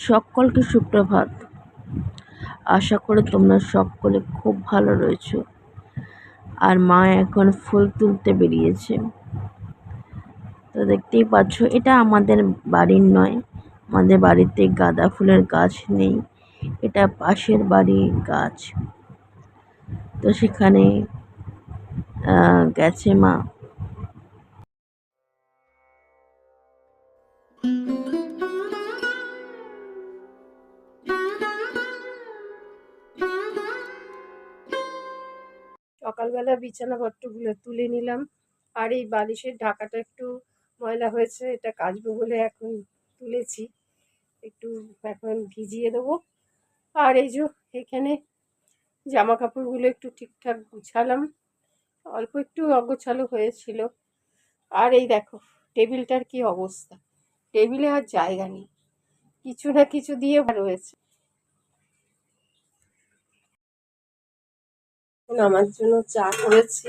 সকলকে সুপ্রভাত। আশা করি তোমরা সকলে খুব ভালো রয়েছো। আর মা এখন ফুল তুলতে বেরিয়েছে। তো দেখতেই পাচ্ছ, এটা আমাদের বাড়ির নয়, আমাদের বাড়িতে গাঁদা ফুলের গাছ নেই, এটা পাশের বাড়ির গাছ। তো সেখানে গেছে মা। সকালবেলা বিছানাপত্রগুলো তুলে নিলাম, আর এই বালিশের ঢাকাটা একটু ময়লা হয়েছে, এটা কাচবো বলে এখন তুলেছি, একটু এখন ভিজিয়ে দেবো। আর এই যে এখানে জামা কাপড়গুলো একটু ঠিকঠাক গুছালাম, অল্প একটু অগোছালো হয়েছিল। আর এই দেখো টেবিলটার কি অবস্থা, টেবিলে আর জায়গা নেই, কিছু না কিছু দিয়ে রয়েছে। আমার জন্য চা করেছি,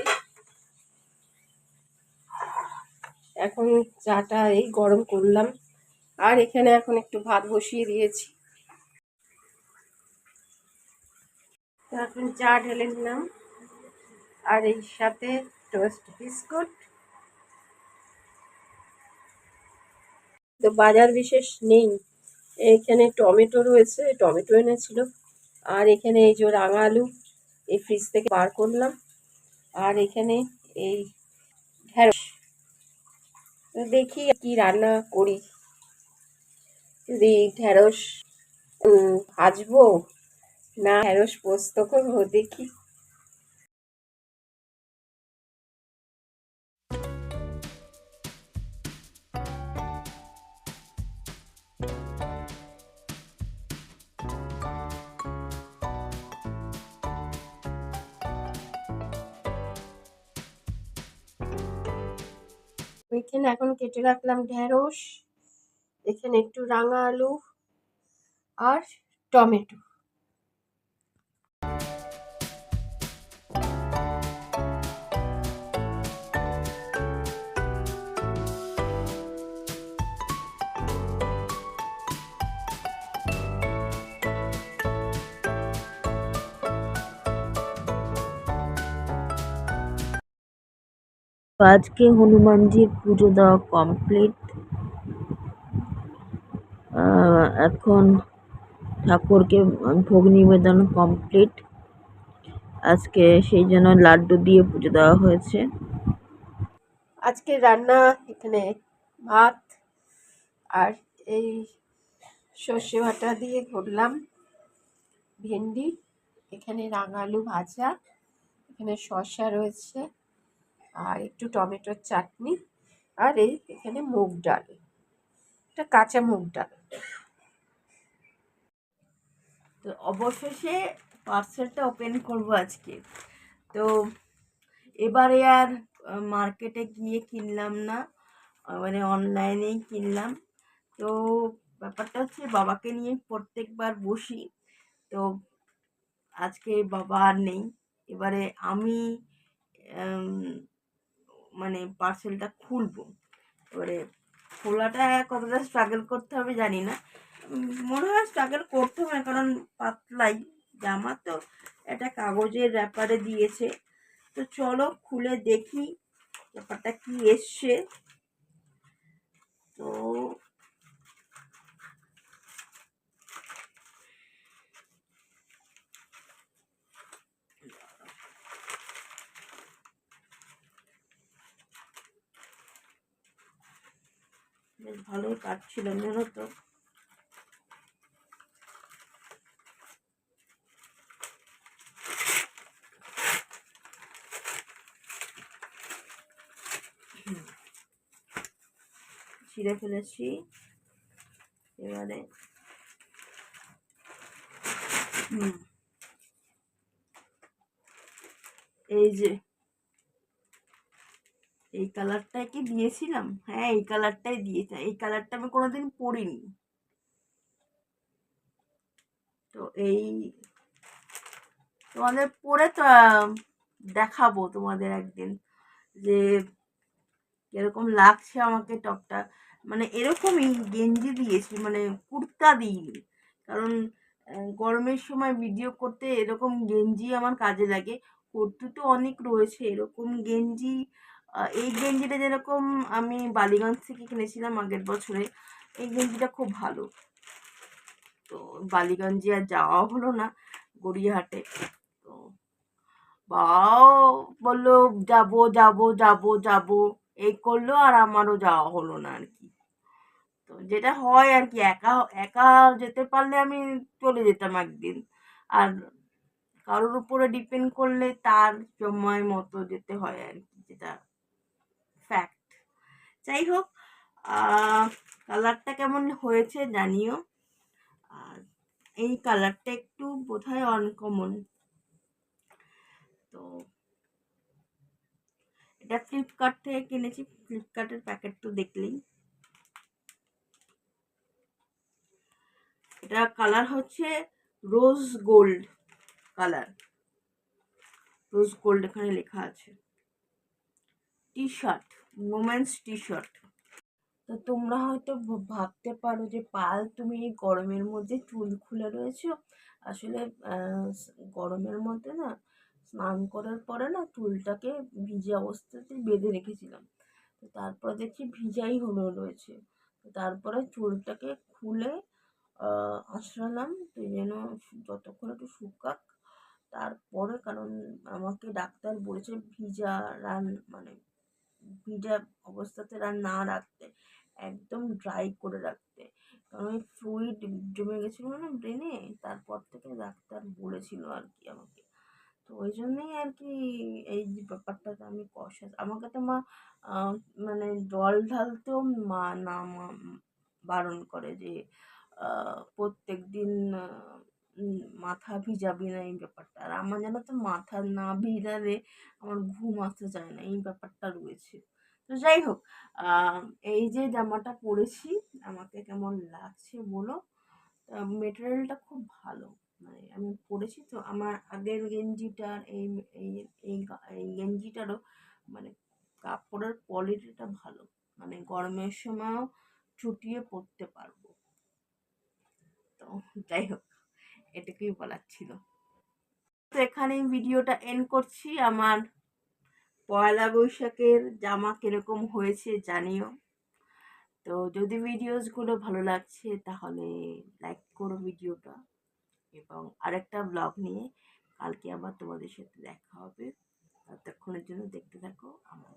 এখন চাটা এই গরম করলাম। আর এখানে এখন একটু ভাত বসিয়ে দিয়েছি, এখন চা ঢেলে নিলাম। আর এই সাথে টোস্ট বিস্কুট। তো বাজার বিশেষ নেই, এখানে টমেটো রয়েছে, টমেটো এনেছিল। আর এখানে এই যে রাঙা আলু এই ফ্রিজ থেকে বার করলাম। আর এখানে এই ঢেঁড়স, দেখি কি রান্না করি, যদি ঢেঁড়স ভাজবো না ঢেঁড়স পোস্ত করবো দেখি। এখানে এখন কেটে রাখলাম ঢেঁড়স, এখানে একটু রাঙা আলু আর টমেটো। আজকে হনুমানজির পুজো দেওয়া কমপ্লিট। এখন ঠাকুরকে ভোগ নিবেদন কমপ্লিট। আজকে সেই জন্য লাড্ডু দিয়ে পুজো দেওয়া হয়েছে। আজকে রান্না এখানে ভাত আর এই সর্ষে বাটা দিয়ে করলাম ভেন্ডি, এখানে রাঙা আলু ভাজা, এখানে শসা রয়েছে আর একটু টমেটোর চাটনি, আর এই এখানে মুগ ডাল, এটা কাঁচা মুগ ডাল। তো অবশেষে পার্সেলটা ওপেন করব আজকে। তো এবারে আর মার্কেটে গিয়ে কিনলাম না, মানে অনলাইনেই কিনলাম। তো ব্যাপারটা হচ্ছে, বাবাকে নিয়ে প্রত্যেকবার বসি, তো আজকে বাবা আর নেই। এবারে আমি মানে পার্সেলটা খুলবো। এবারে খোলাটা কতটা স্ট্রাগল করতে হবে জানি না, মনে হয় স্ট্রাগল করতে হবে না, কারণ পাতলাই জামা তো, এটা কাগজের র্যাপারে দিয়েছে। তো চলো খুলে দেখি ব্যাপারটা কি এসছে। তো বেশ ভালোই কাটছিল জানো তো। ছিঁড়ে ফেলেছি। এবারে এই যে এই কালারটাই কি দিয়েছিলাম, হ্যাঁ এই কালারটাই দিয়েছি, এই কালারটা আমি কোনোদিন পরিনি। তো এই তোমাদের পরে তো দেখাবো তোমাদের একদিন, যে কিরকম লাগছে আমাকে টপটা। মানে এরকমই গেঞ্জি দিয়েছি, মানে কুর্তি কুর্তা দিইনি, কারণ গরমের সময় ভিডিও করতে এরকম গেঞ্জি আমার কাজে লাগে। কুর্তি তো অনেক রয়েছে, এরকম গেঞ্জি এই গেঞ্জিটা যেরকম আমি বালিগঞ্জ থেকে কিনেছিলাম আগের বছরে, এই গেঞ্জিটা খুব ভালো। তো বালিগঞ্জে আর যাওয়া হলো না, গড়িয়াহাটে। তো বাও বললো যাবো যাবো যাবো যাবো, এই করলো, আর আমারও যাওয়া হলো না আর কি। তো যেটা হয় আর কি, একা একা যেতে পারলে আমি চলে যেতাম একদিন, আর কারোর উপরে ডিপেন্ড করলে তার সময় মতো যেতে হয় আর কি, যেটা ফ্যাক্ট। যাই হোক, কালারটা কেমন হয়েছে জানিও। আর এই কালারটা একটু বোধহয় আনকমন। তো এটা ফ্লিপকার্ট থেকে কিনেছি, ফ্লিপকার্টের প্যাকেট তো দেখলেই। এটা কালার হচ্ছে rose gold colour, rose gold এখানে লেখা আছে। T shirt, women's T shirt. তো তোমরা হয়তো ভাবতে পারো যে পাল, তুমি এই গরমের মধ্যে চুল খুলে রয়েছো। আসলে গরমের মধ্যে না, স্নান করার পরে না চুলটাকে ভিজে অবস্থাতে বেঁধে রেখেছিলাম। তো তারপরে দেখছি ভিজাই হলো রয়েছে। তো তারপরে চুলটাকে খুলে আঁচড়ালাম, তো যেন যতক্ষণ একটু শুকাক। তারপরে, কারণ আমাকে ডাক্তার বলেছে ভিজা রান, মানে ভিজা অবস্থাতে না রাখতে, একদম ড্রাই করে রাখতে। কারণ ওই ফ্লুইড জমে গেছিলো না ব্রেনে, তারপর থেকে ডাক্তার বলেছিল আর কি আমাকে। তো ওই জন্যই আর কি এই যে ব্যাপারটাতে আমি কষাস, আমাকে তো মা মানে জল ঢালতেও মা না মা বারণ করে যে প্রত্যেক দিন মাথা ভিজাবি না, এই ব্যাপারটা। আর আমার যেন তো মাথা না ভিজালে আমার ঘুম আসতে চায় না, এই ব্যাপারটা রয়েছে। তো যাই হোক, এই যে জামাটা পরেছি, আমাকে কেমন লাগছে বলো। মেটেরিয়ালটা খুব ভালো, মানে আমি পরেছি তো, আমার আগের গেঞ্জিটার এই এই এই এই গেঞ্জিটারও মানে কাপড়ের কোয়ালিটিটা ভালো, মানে গরমের সময়ও চুটিয়ে পরতে পারবো। তো যাই হোক, এটুকুই বলার ছিল। তো এখানেই ভিডিওটা এন্ড করছি। আমার পয়লা বৈশাখের জামা কিরকম হয়েছে জানিও। তো যদি ভিডিওসগুলো ভালো লাগছে তাহলে লাইক করো ভিডিওটা, এবং আরেকটা ব্লগ নিয়ে কালকে আবার তোমাদের সাথে দেখা হবে। ততক্ষণের জন্য দেখতে থাকো আমার